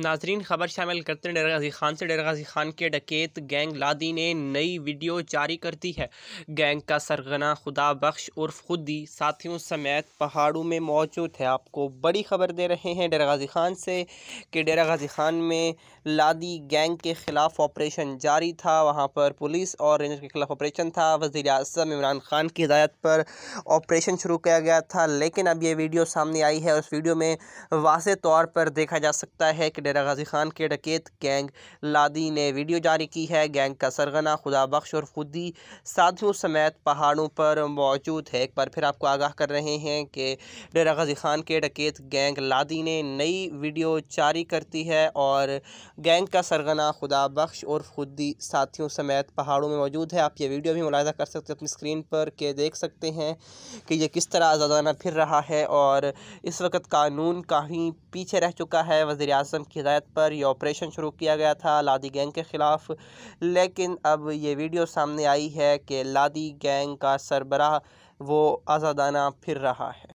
नाजरीन, खबर शामिल करते हैं डेरा गाजी खान से। डेरा गाजी खान के डकैत गैंग लादी ने नई वीडियो जारी कर दी है। गैंग का सरगना खुदा बख्श उर्फ खुदी साथियों समेत पहाड़ों में मौजूद है। आपको बड़ी खबर दे रहे हैं डेरा गाजी खान से कि डेरा गाजी खान में लादी गैंग के खिलाफ ऑपरेशन जारी था। वहां पर पुलिस और रेंजर के खिलाफ ऑपरेशन था। वज़ीर आज़म इमरान खान की हिदायत पर ऑपरेशन शुरू किया गया था, लेकिन अब ये वीडियो सामने आई है। उस वीडियो में वाज़े तौर पर देखा जा सकता है कि डेरा गाजी खान के डकैत गैंग लादी ने वीडियो जारी की है। गैंग का सरगना खुदा बख्श और खुदी साथियों समेत पहाड़ों पर मौजूद है। एक बार फिर आपको आगाह कर रहे हैं कि डेरा गाजी खान के डकैत गैंग लादी ने नई वीडियो जारी करती है और गैंग का सरगना खुदा बख्श और खुदी साथियों समेत पहाड़ों में मौजूद है। आप ये वीडियो भी मुलाहिज़ा कर सकते हैं अपनी स्क्रीन पर कि देख सकते हैं कि ये किस तरह आज़ादाना फिर रहा है और इस वक्त कानून काफ़ी पीछे रह चुका है। वज़ीर आज़म की हिदायत पर यह ऑपरेशन शुरू किया गया था लादी गैंग के ख़िलाफ़, लेकिन अब ये वीडियो सामने आई है कि लादी गैंग का सरबराह वो आज़ादाना फिर रहा है।